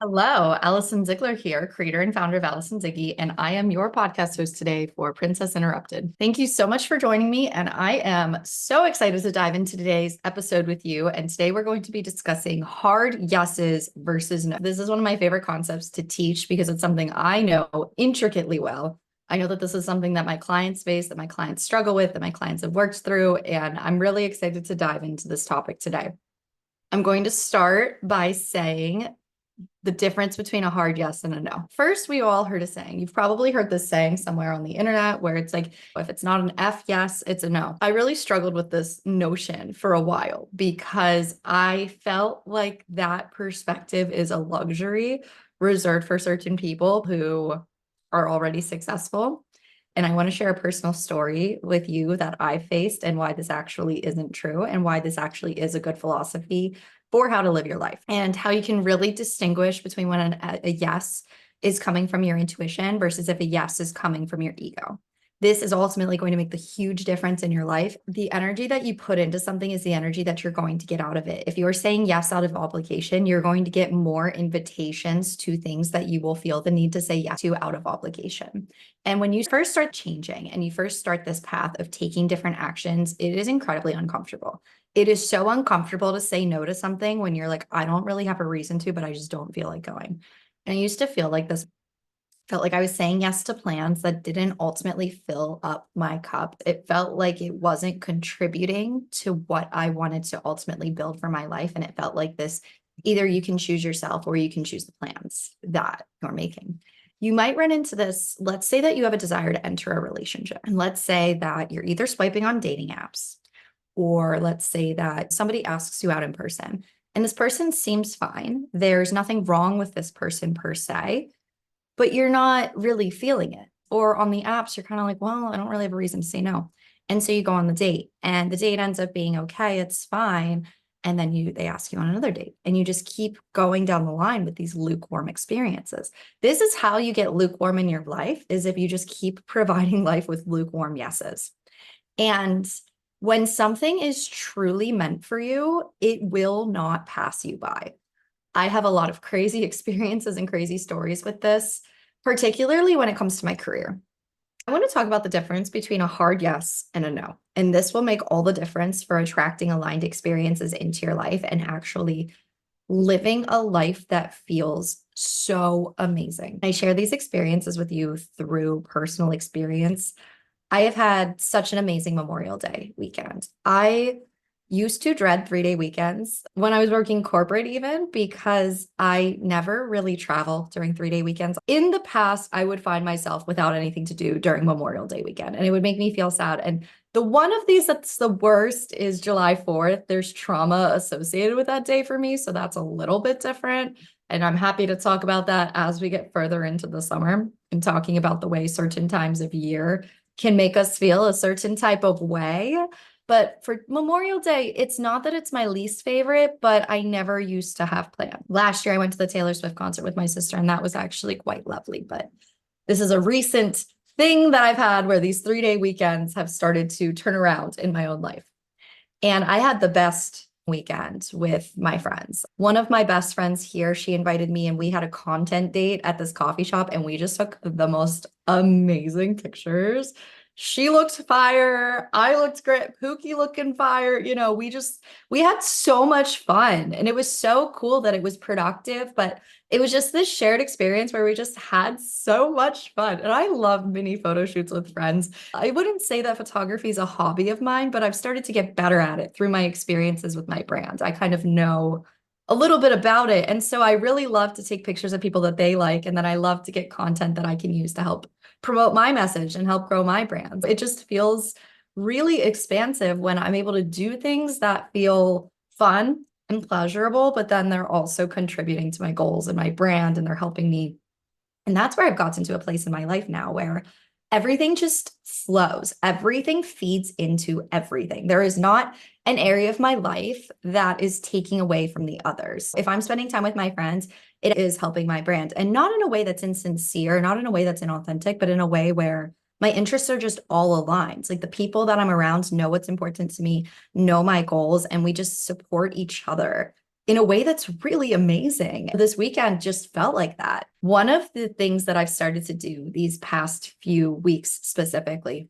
Hello, Allison Ziegler here, creator and founder of Allison Ziggy, and I am your podcast host today for Princess Interrupted. Thank you so much for joining me, and I am so excited to dive into today's episode with you. And today we're going to be discussing hard yeses versus no. This is one of my favorite concepts to teach because it's something I know intricately well. I know that this is something that my clients face, that my clients struggle with, that my clients have worked through, and I'm really excited to dive into this topic today. I'm going to start by saying the difference between a hard yes and a no. First, we all heard a saying. You've probably heard this saying somewhere on the internet where it's like, if it's not an F yes, it's a no. I really struggled with this notion for a while because I felt like that perspective is a luxury reserved for certain people who are already successful. And I want to share a personal story with you that I faced and why this actually isn't true and why this actually is a good philosophy for how to live your life and how you can really distinguish between when a yes is coming from your intuition versus if a yes is coming from your ego. This is ultimately going to make the huge difference in your life. The energy that you put into something is the energy that you're going to get out of it. If you're saying yes out of obligation, you're going to get more invitations to things that you will feel the need to say yes to out of obligation. And when you first start changing and you first start this path of taking different actions, it is incredibly uncomfortable. It is so uncomfortable to say no to something when you're like, I don't really have a reason to, but I just don't feel like going. And I used to feel like this, felt like I was saying yes to plans that didn't ultimately fill up my cup. It felt like it wasn't contributing to what I wanted to ultimately build for my life. And it felt like this, either you can choose yourself or you can choose the plans that you're making. You might run into this. Let's say that you have a desire to enter a relationship. And let's say that you're either swiping on dating apps, or let's say that somebody asks you out in person and this person seems fine. There's nothing wrong with this person per se, but you're not really feeling it. Or on the apps, you're kind of like, well, I don't really have a reason to say no. And so you go on the date and the date ends up being okay, it's fine. And then they ask you on another date and you just keep going down the line with these lukewarm experiences. This is how you get lukewarm in your life, is if you just keep providing life with lukewarm yeses. And when something is truly meant for you, it will not pass you by. I have a lot of crazy experiences and crazy stories with this, particularly when it comes to my career. I want to talk about the difference between a hard yes and a no. And this will make all the difference for attracting aligned experiences into your life and actually living a life that feels so amazing. I share these experiences with you through personal experience. I have had such an amazing Memorial Day weekend. I used to dread 3-day weekends when I was working corporate, even because I never really travel during 3-day weekends. In the past, I would find myself without anything to do during Memorial Day weekend, and it would make me feel sad. And the one of these that's the worst is July 4th. There's trauma associated with that day for me, so that's a little bit different. And I'm happy to talk about that as we get further into the summer and talking about the way certain times of year can make us feel a certain type of way. But for Memorial Day, it's not that it's my least favorite, but I never used to have planned. Last year, I went to the Taylor Swift concert with my sister, and that was actually quite lovely. But this is a recent thing that I've had where these 3-day weekends have started to turn around in my own life. And I had the best weekend with my friends. One of my best friends here, she invited me and we had a content date at this coffee shop and we just took the most amazing pictures. She looked fire. I looked great. Pookie looking fire. We had so much fun and it was so cool that it was productive, but it was just this shared experience where we just had so much fun. And I love mini photo shoots with friends. I wouldn't say that photography is a hobby of mine, but I've started to get better at it through my experiences with my brand. I kind of know a little bit about it. And so I really love to take pictures of people that they like. And then I love to get content that I can use to help promote my message and help grow my brand. It just feels really expansive when I'm able to do things that feel fun and pleasurable, but then they're also contributing to my goals and my brand and they're helping me. And that's where I've gotten to a place in my life now where everything just flows. Everything feeds into everything. There is not an area of my life that is taking away from the others. If I'm spending time with my friends, it is helping my brand, and not in a way that's insincere, not in a way that's inauthentic, but in a way where my interests are just all aligned. Like the people that I'm around know what's important to me, know my goals, and we just support each other in a way that's really amazing. This weekend just felt like that. One of the things that I've started to do these past few weeks specifically,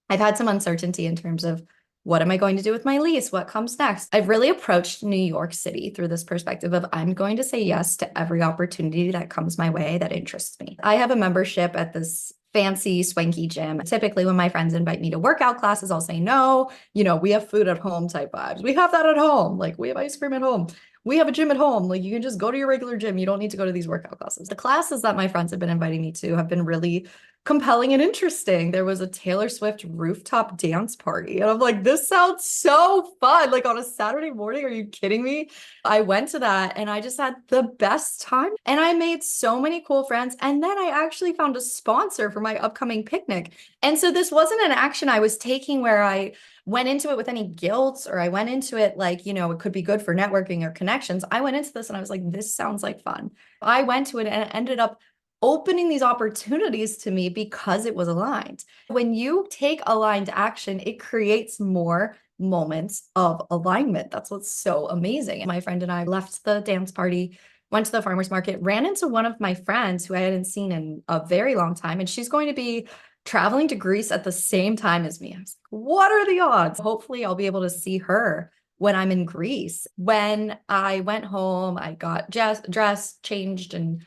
I've had some uncertainty in terms of what am I going to do with my lease? What comes next? I've really approached New York City through this perspective of I'm going to say yes to every opportunity that comes my way that interests me. I have a membership at this fancy, swanky gym. Typically, when my friends invite me to workout classes, I'll say no. We have food at home type vibes. We have that at home. Like, we have ice cream at home. We have a gym at home. Like, you can just go to your regular gym. You don't need to go to these workout classes. The classes that my friends have been inviting me to have been really compelling and interesting. There was a Taylor Swift rooftop dance party. And I'm like, this sounds so fun. Like on a Saturday morning, are you kidding me? I went to that and I just had the best time. And I made so many cool friends. And then I actually found a sponsor for my upcoming picnic. And so this wasn't an action I was taking where I went into it with any guilt, or I went into it like, it could be good for networking or connections. I went into this and I was like, this sounds like fun. I went to it and it ended up opening these opportunities to me because it was aligned. When you take aligned action, it creates more moments of alignment. That's what's so amazing. My friend and I left the dance party, went to the farmer's market, ran into one of my friends who I hadn't seen in a very long time, and she's going to be traveling to Greece at the same time as me. I was like, what are the odds? Hopefully I'll be able to see her when I'm in Greece. When I went home, I got dressed, changed, and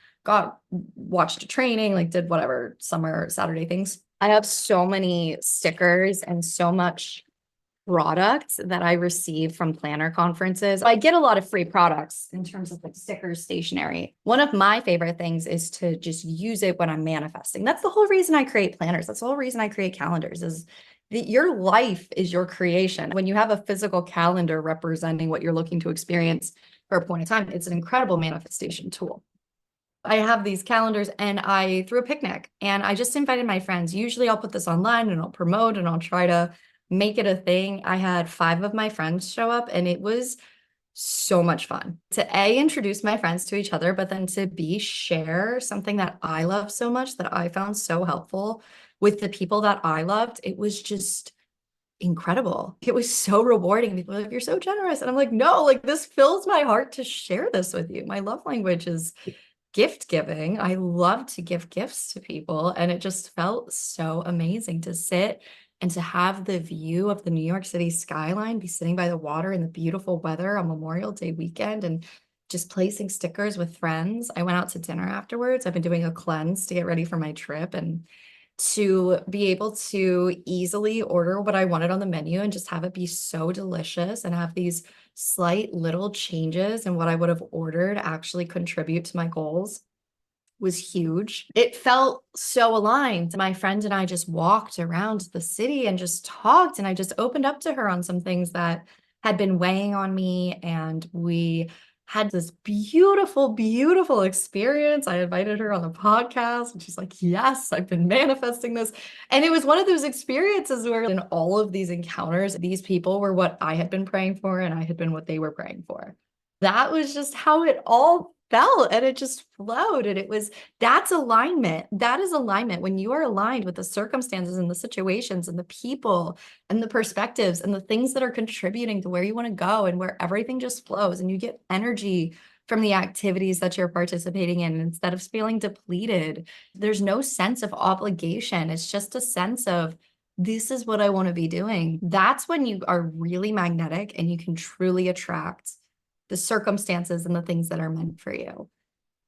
watched a training, like did whatever summer Saturday things. I have so many stickers and so much products that I receive from planner conferences. I get a lot of free products in terms of like stickers, stationery. One of my favorite things is to just use it when I'm manifesting. That's the whole reason I create planners. That's the whole reason I create calendars is that your life is your creation. When you have a physical calendar representing what you're looking to experience for a point in time, it's an incredible manifestation tool. I have these calendars and I threw a picnic and I just invited my friends. Usually I'll put this online and I'll promote and I'll try to make it a thing. I had 5 of my friends show up and it was so much fun to introduce my friends to each other, but then to share something that I love so much that I found so helpful with the people that I loved. It was just incredible. It was so rewarding. People are like, you're so generous. And I'm like, no, like this fills my heart to share this with you. My love language is gift giving. I love to give gifts to people. And it just felt so amazing to sit and to have the view of the New York City skyline, be sitting by the water in the beautiful weather on Memorial Day weekend and just placing stickers with friends. I went out to dinner afterwards. I've been doing a cleanse to get ready for my trip and to be able to easily order what I wanted on the menu and just have it be so delicious and have these slight little changes in what I would have ordered actually contribute to my goals was huge. It felt so aligned. My friend and I just walked around the city and just talked, and I just opened up to her on some things that had been weighing on me, and we had this beautiful, beautiful experience. I invited her on the podcast and she's like, yes, I've been manifesting this. And it was one of those experiences where in all of these encounters, these people were what I had been praying for and I had been what they were praying for. That was just how it all felt, and it just flowed. And that's alignment. That is alignment. When you are aligned with the circumstances and the situations and the people and the perspectives and the things that are contributing to where you want to go and where everything just flows and you get energy from the activities that you're participating in instead of feeling depleted. There's no sense of obligation. It's just a sense of this is what I want to be doing. That's when you are really magnetic and you can truly attract the circumstances and the things that are meant for you.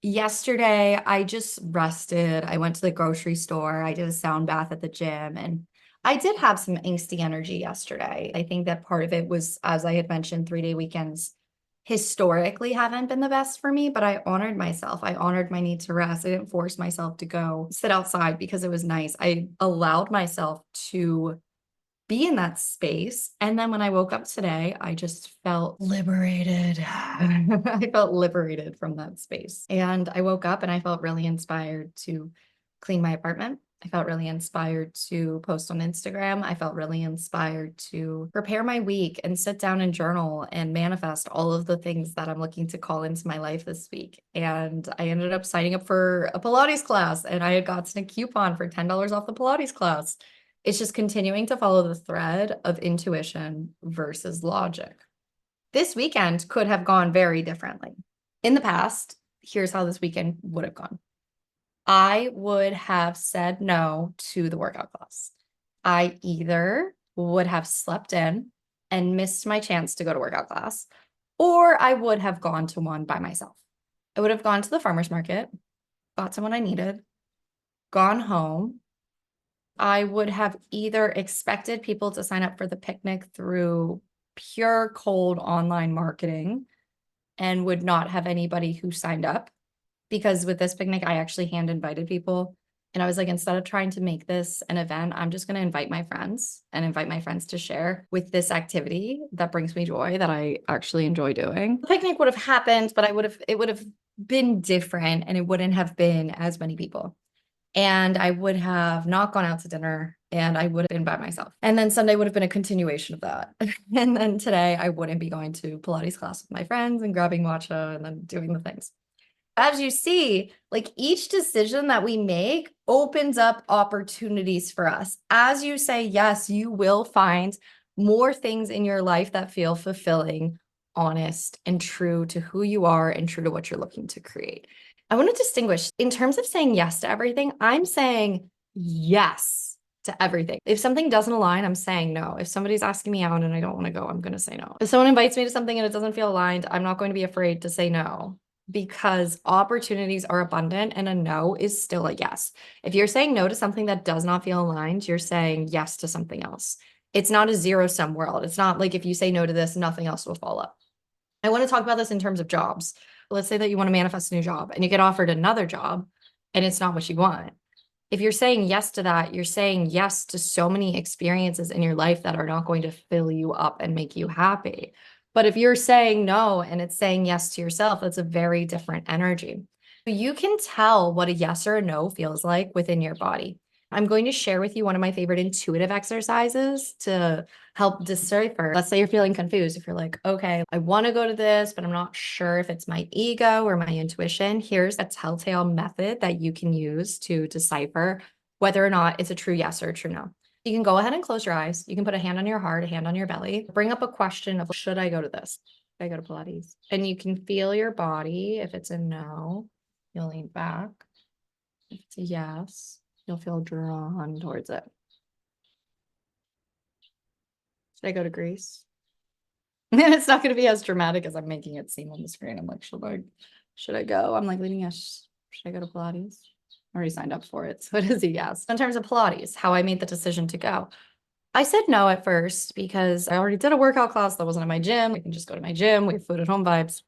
Yesterday, I just rested. I went to the grocery store. I did a sound bath at the gym, and I did have some angsty energy yesterday. I think that part of it was, as I had mentioned, 3-day weekends historically haven't been the best for me, but I honored myself. I honored my need to rest. I didn't force myself to go sit outside because it was nice. I allowed myself to be in that space. And then when I woke up today, I just felt liberated. I felt liberated from that space. And I woke up and I felt really inspired to clean my apartment. I felt really inspired to post on Instagram. I felt really inspired to prepare my week and sit down and journal and manifest all of the things that I'm looking to call into my life this week. And I ended up signing up for a Pilates class, and I had gotten a coupon for $10 off the Pilates class. It's just continuing to follow the thread of intuition versus logic. This weekend could have gone very differently. In the past, here's how this weekend would have gone. I would have said no to the workout class. I either would have slept in and missed my chance to go to workout class, or I would have gone to one by myself. I would have gone to the farmer's market, got someone I needed, gone home. I would have either expected people to sign up for the picnic through pure cold online marketing and would not have anybody who signed up, because with this picnic, I actually hand invited people. And I was like, instead of trying to make this an event, I'm just going to invite my friends and invite my friends to share with this activity that brings me joy, that I actually enjoy doing. The picnic would have happened, but it would have been different and it wouldn't have been as many people. And I would have not gone out to dinner and I would have been by myself. And then Sunday would have been a continuation of that. And then today I wouldn't be going to Pilates class with my friends and grabbing matcha and then doing the things. As you see, like each decision that we make opens up opportunities for us. As you say yes, you will find more things in your life that feel fulfilling, honest, and true to who you are and true to what you're looking to create. I want to distinguish in terms of saying yes to everything, I'm saying yes to everything. If something doesn't align, I'm saying no. If somebody's asking me out and I don't want to go, I'm going to say no. If someone invites me to something and it doesn't feel aligned, I'm not going to be afraid to say no, because opportunities are abundant and a no is still a yes. If you're saying no to something that does not feel aligned, you're saying yes to something else. It's not a zero-sum world. It's not like if you say no to this, nothing else will follow. I want to talk about this in terms of jobs. Let's say that you want to manifest a new job and you get offered another job and it's not what you want. If you're saying yes to that, you're saying yes to so many experiences in your life that are not going to fill you up and make you happy. But if you're saying no and it's saying yes to yourself, that's a very different energy. You can tell what a yes or a no feels like within your body. I'm going to share with you one of my favorite intuitive exercises to help decipher. Let's say you're feeling confused. If you're like, okay, I want to go to this, but I'm not sure if it's my ego or my intuition. Here's a telltale method that you can use to decipher whether or not it's a true yes or a true no. You can go ahead and close your eyes. You can put a hand on your heart, a hand on your belly. Bring up a question of, should I go to this? Should I go to Pilates? And you can feel your body. If it's a no, you'll lean back. If it's a yes, you'll feel drawn towards it. Should I go to Greece? And it's not going to be as dramatic as I'm making it seem on the screen. I'm like, should I go? I'm like leaning, yes. Should I go to Pilates? I already signed up for it, so it is a yes. In terms of Pilates, how I made the decision to go, I said no at first because I already did a workout class that wasn't in my gym. I can just go to my gym. We have food at home vibes.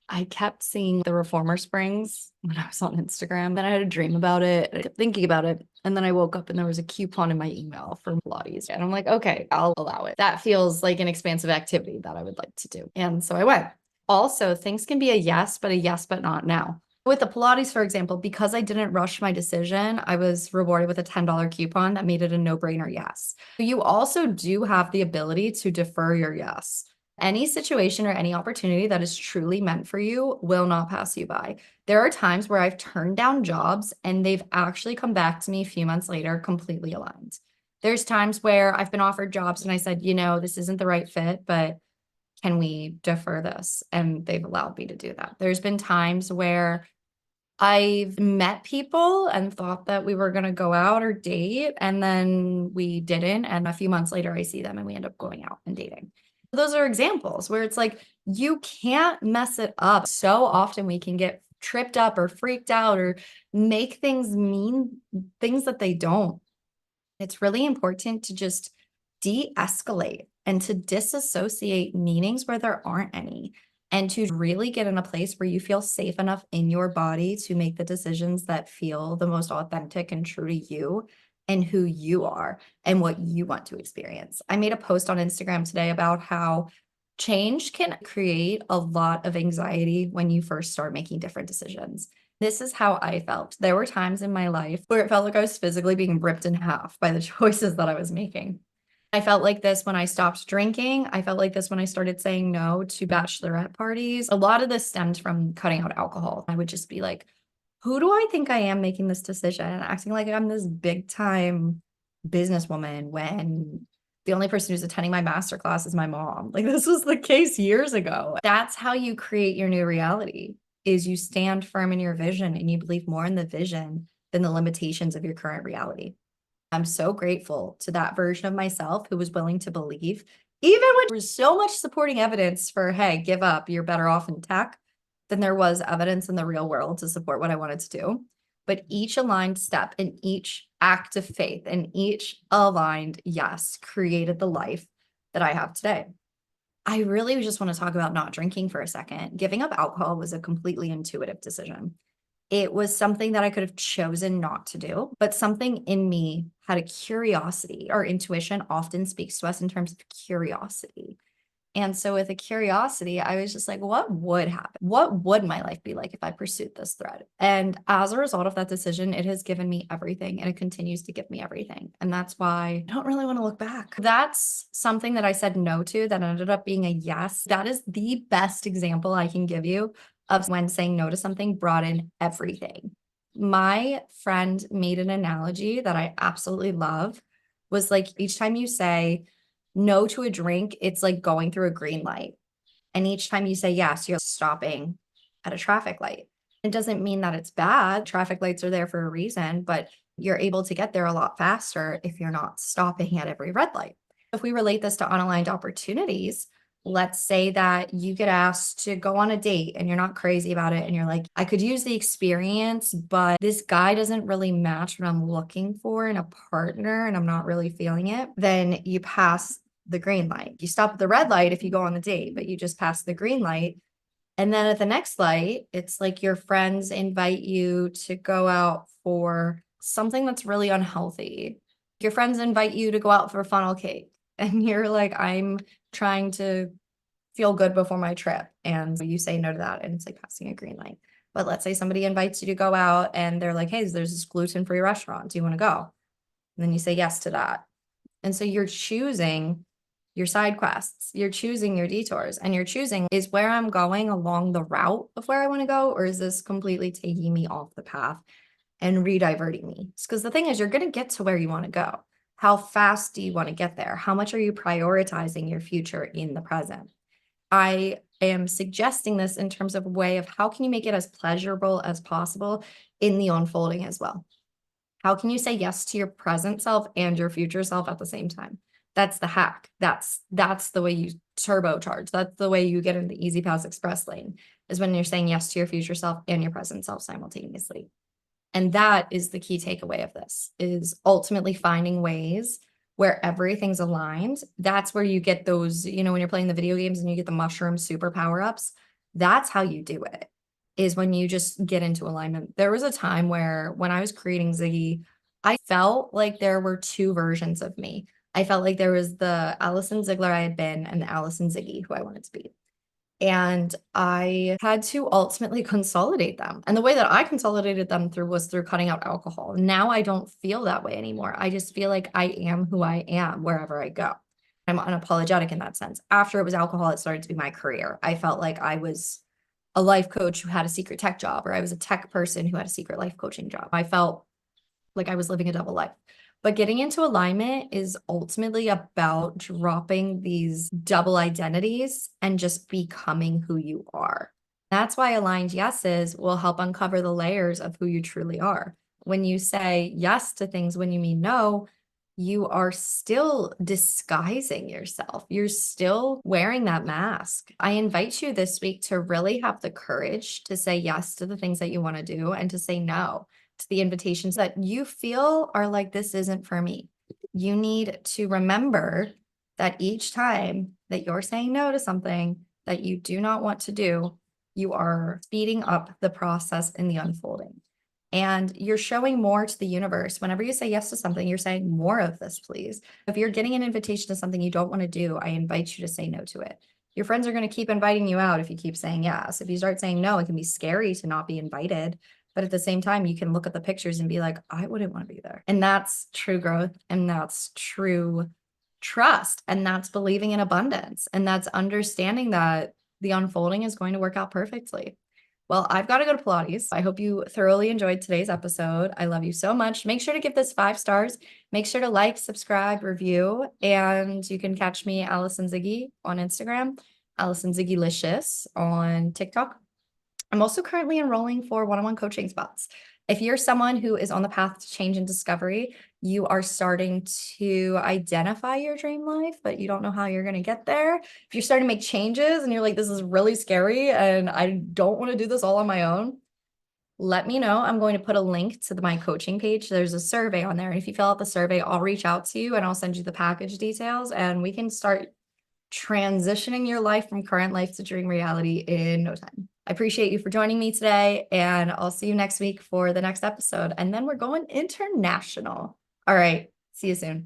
I kept seeing the reformer springs when I was on Instagram. Then I had a dream about it. I kept thinking about it. And then I woke up and there was a coupon in my email for Pilates. And I'm like, okay, I'll allow it. That feels like an expansive activity that I would like to do. And so I went. Also, things can be a yes, but not now. With the Pilates, for example, because I didn't rush my decision, I was rewarded with a $10 coupon that made it a no-brainer yes. You also do have the ability to defer your yes. Any situation or any opportunity that is truly meant for you will not pass you by. There are times where I've turned down jobs and they've actually come back to me a few months later completely aligned. There's times where I've been offered jobs and I said, this isn't the right fit, but can we defer this? And they've allowed me to do that. There's been times where I've met people and thought that we were going to go out or date, and then we didn't. And a few months later, I see them and we end up going out and dating. Those are examples where it's like, you can't mess it up. So often we can get tripped up or freaked out or make things mean things that they don't. It's really important to just de-escalate and to disassociate meanings where there aren't any, and to really get in a place where you feel safe enough in your body to make the decisions that feel the most authentic and true to you and who you are and what you want to experience. I made a post on Instagram today about how change can create a lot of anxiety when you first start making different decisions. This is how I felt. There were times in my life where it felt like I was physically being ripped in half by the choices that I was making. I felt like this when I stopped drinking. I felt like this when I started saying no to bachelorette parties. A lot of this stemmed from cutting out alcohol. I would just be like, who do I think I am making this decision? And acting like I'm this big time businesswoman when The only person who's attending my masterclass is my mom. Like, this was the case years ago. That's how you create your new reality, is you stand firm in your vision and you believe more in the vision than the limitations of your current reality. I'm so grateful to that version of myself who was willing to believe, even when there was so much supporting evidence for, hey, give up, you're better off in tech, than there was evidence in the real world to support what I wanted to do. But each aligned step and each act of faith and each aligned yes created the life that I have today. I really just want to talk about not drinking for a second. Giving up alcohol was a completely intuitive decision. It was something that I could have chosen not to do, but something in me had a curiosity. Our intuition often speaks to us in terms of curiosity. And so with a curiosity, I was just like, what would happen? What would my life be like if I pursued this thread? And as a result of that decision, it has given me everything and it continues to give me everything. And that's why I don't really want to look back. That's something that I said no to that ended up being a yes. That is the best example I can give you of when saying no to something brought in everything. My friend made an analogy that I absolutely love, was like, each time you say no to a drink, it's like going through a green light. And each time you say yes, you're stopping at a traffic light. It doesn't mean that it's bad. Traffic lights are there for a reason, but you're able to get there a lot faster if you're not stopping at every red light. If we relate this to unaligned opportunities, let's say that you get asked to go on a date and you're not crazy about it. And you're like, I could use the experience, but this guy doesn't really match what I'm looking for in a partner and I'm not really feeling it. Then you pass the green light. You stop at the red light if you go on the date, but you just pass the green light. And then at the next light, it's like your friends invite you to go out for something that's really unhealthy. Your friends invite you to go out for a funnel cake. And you're like, I'm trying to feel good before my trip. And you say no to that. And it's like passing a green light. But let's say somebody invites you to go out and they're like, hey, there's this gluten-free restaurant. Do you want to go? And then you say yes to that. And so you're choosing your side quests, you're choosing your detours, and you're choosing, is where I'm going along the route of where I want to go, or is this completely taking me off the path and rediverting me? Because the thing is, you're going to get to where you want to go. How fast do you want to get there? How much are you prioritizing your future in the present? I am suggesting this in terms of a way of how can you make it as pleasurable as possible in the unfolding as well? How can you say yes to your present self and your future self at the same time? That's the hack. That's the way you turbocharge. That's the way you get in the Easy Pass Express lane, is when you're saying yes to your future self and your present self simultaneously. And that is the key takeaway of this, is ultimately finding ways where everything's aligned. That's where you get those, when you're playing the video games and you get the mushroom super power ups, that's how you do it, is when you just get into alignment. There was a time where when I was creating Ziggy, I felt like there were two versions of me. I felt like there was the Allison Ziegler I had been and the Allison Ziggy who I wanted to be. And I had to ultimately consolidate them. And the way that I consolidated them was through cutting out alcohol. Now I don't feel that way anymore. I just feel like I am who I am wherever I go. I'm unapologetic in that sense. After it was alcohol, it started to be my career. I felt like I was a life coach who had a secret tech job, or I was a tech person who had a secret life coaching job. I felt like I was living a double life. But getting into alignment is ultimately about dropping these double identities and just becoming who you are. That's why aligned yeses will help uncover the layers of who you truly are. When you say yes to things, when you mean no, you are still disguising yourself. You're still wearing that mask. I invite you this week to really have the courage to say yes to the things that you want to do and to say no to the invitations that you feel are like, this isn't for me. You need to remember that each time that you're saying no to something that you do not want to do, you are speeding up the process in the unfolding. And you're showing more to the universe. Whenever you say yes to something, you're saying more of this, please. If you're getting an invitation to something you don't want to do, I invite you to say no to it. Your friends are going to keep inviting you out if you keep saying yes. If you start saying no, it can be scary to not be invited. But at the same time, you can look at the pictures and be like, I wouldn't want to be there. And that's true growth. And that's true trust. And that's believing in abundance. And that's understanding that the unfolding is going to work out perfectly. Well, I've got to go to Pilates. I hope you thoroughly enjoyed today's episode. I love you so much. Make sure to give this 5 stars. Make sure to like, subscribe, review, and you can catch me, Allison Ziggy, on Instagram, Allison Ziggylicious on TikTok. I'm also currently enrolling for one-on-one coaching spots. If you're someone who is on the path to change and discovery, you are starting to identify your dream life, but you don't know how you're going to get there. If you're starting to make changes and you're like, this is really scary and I don't want to do this all on my own, let me know. I'm going to put a link to my coaching page. There's a survey on there. And if you fill out the survey, I'll reach out to you and I'll send you the package details and we can start transitioning your life from current life to dream reality in no time. I appreciate you for joining me today, and I'll see you next week for the next episode. And then we're going international. All right. See you soon.